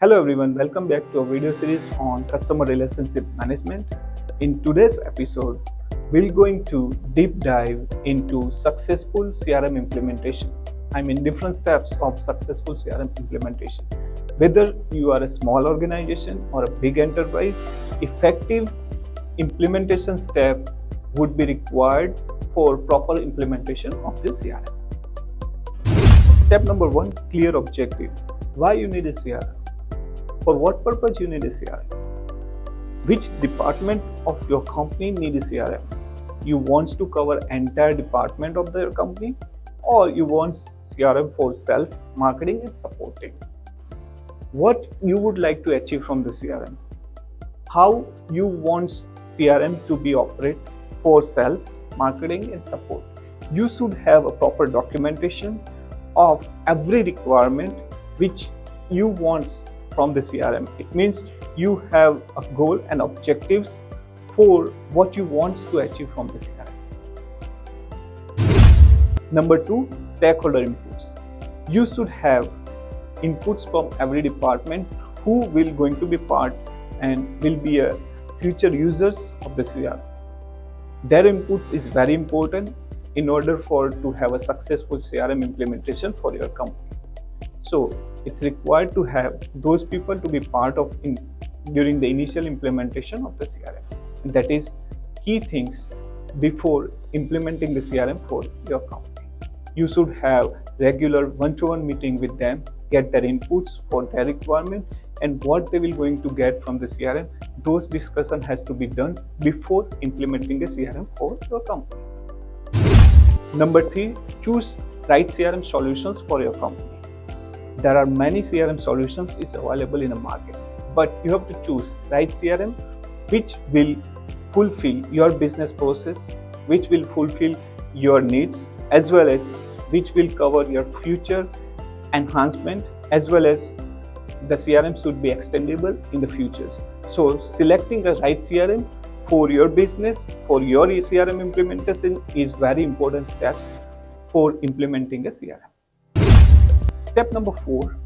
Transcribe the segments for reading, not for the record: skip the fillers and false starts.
Hello everyone, welcome back to a video series on customer relationship management. In today's episode, we're going to deep dive into successful CRM implementation. I mean different steps of successful CRM implementation. Whether you are a small organization or a big enterprise, effective implementation step would be required for proper implementation of the CRM. Step number 1, clear objective. Why you need a CRM? For what purpose you need a CRM? Which department of your company need a CRM? You want to cover entire department of your company, or you want CRM for sales, marketing and supporting? What you would like to achieve from the CRM? How you want CRM to be operate for sales, marketing and support? You should have a proper documentation of every requirement which you want from the CRM. It means you have a goal and objectives for what you want to achieve from the CRM. Number 2, stakeholder inputs. You should have inputs from every department who will going to be part and will be a future users of the CRM. Their inputs is very important in order to have a successful CRM implementation for your company. So it's required to have those people to be part of during the initial implementation of the CRM. And that is key things before implementing the CRM for your company. You should have regular one-to-one meeting with them, get their inputs for their requirement and what they will going to get from the CRM. Those discussion has to be done before implementing a CRM for your company. Number 3, choose right CRM solutions for your company. There are many CRM solutions is available in the market, but you have to choose right CRM which will fulfill your business process, which will fulfill your needs, as well as which will cover your future enhancement, as well as the CRM should be extendable in the futures. So selecting the right CRM for your business, for your CRM implementation is very important steps for implementing a CRM. Step number 4,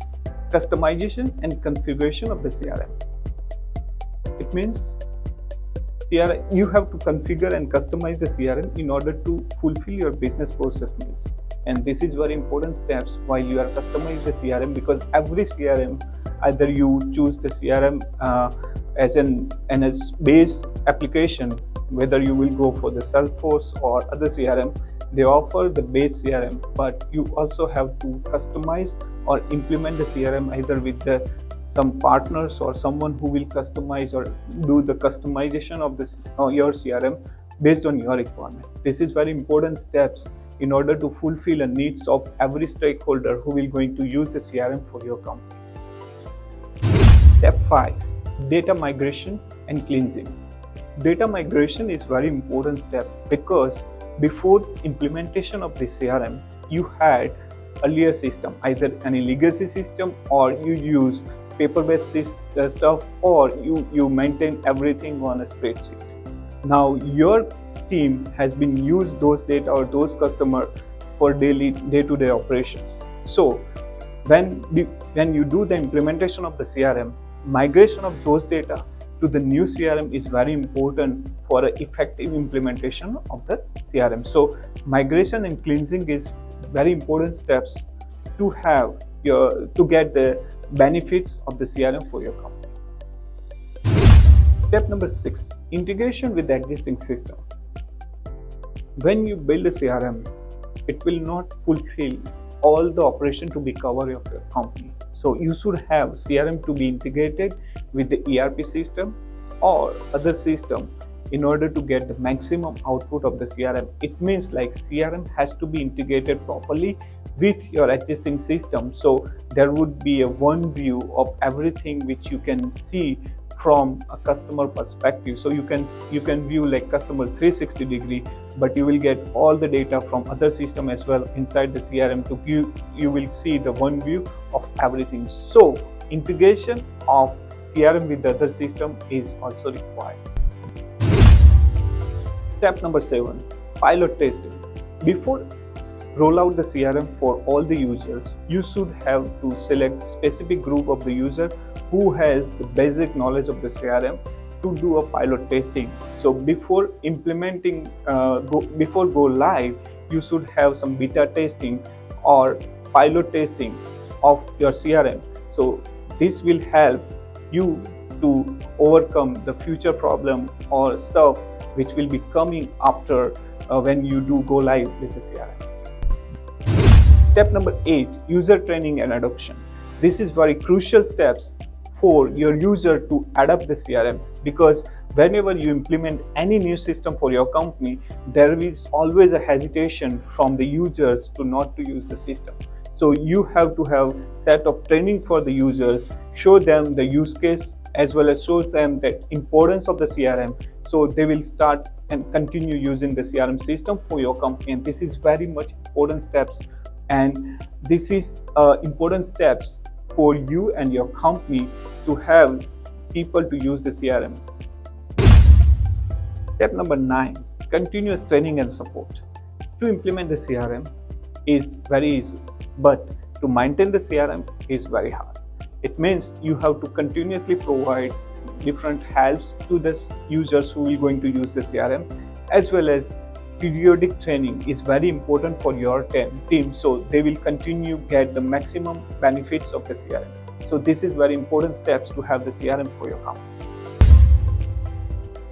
customization and configuration of the CRM. It means you have to configure and customize the CRM in order to fulfill your business process needs. And this is very important steps while you are customizing the CRM, because every CRM, either you choose the CRM as as base application, whether you will go for the Salesforce or other CRM, they offer the base CRM, but you also have to customize or implement the CRM either with some partners or someone who will customize or do the customization of your CRM based on your requirement. This is very important steps in order to fulfill the needs of every stakeholder who will going to use the CRM for your company. Step 5, data migration and cleansing. Data migration is very important step because before implementation of the CRM, you had earlier system, either any legacy system or you use paper-based stuff, or you maintain everything on a spreadsheet. Now your team has been used those data or those customers for daily day-to-day operations. So when you do the implementation of the CRM, migration of those data to the new CRM is very important for an effective implementation of the CRM. So migration and cleansing is very important steps to get the benefits of the CRM for your company. Step number 6, integration with the existing system. When you build a CRM, it will not fulfill all the operation to be covered of your company. So you should have CRM to be integrated with the ERP system or other system in order to get the maximum output of the CRM. It means like CRM has to be integrated properly with your existing system. So there would be a one view of everything which you can see from a customer perspective. So you can view like customer 360 degree, but you will get all the data from other system as well inside the CRM to view. You will see the one view of everything. So integration of CRM with the other system is also required. Step number 7, pilot testing. Before roll out the CRM for all the users, you should have to select specific group of the user who has the basic knowledge of the CRM to do a pilot testing. So before implementing, before go live, you should have some beta testing or pilot testing of your CRM. So this will help you to overcome the future problem or stuff which will be coming after when you do go live with the CRM. Step number 8, user training and adoption. This is very crucial steps for your user to adapt the CRM, because whenever you implement any new system for your company, there is always a hesitation from the users to not to use the system. So you have to have set of training for the users, show them the use case as well as show them the importance of the CRM, so they will start and continue using the CRM system for your company. And this is very much important steps, and this is important steps for you and your company to have people to use the CRM. Step number 9, continuous training and support. To implement the CRM is very easy, but to maintain the CRM is very hard. It means you have to continuously provide different helps to the users who are going to use the CRM, as well as periodic training is very important for your team, so they will continue get the maximum benefits of the CRM. So this is very important steps to have the CRM for your company.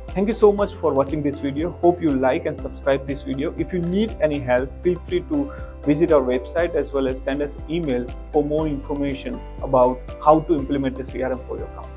Thank you so much for watching this video. Hope you like and subscribe this video. If you need any help, feel free to visit our website as well as send us email for more information about how to implement the CRM for your company.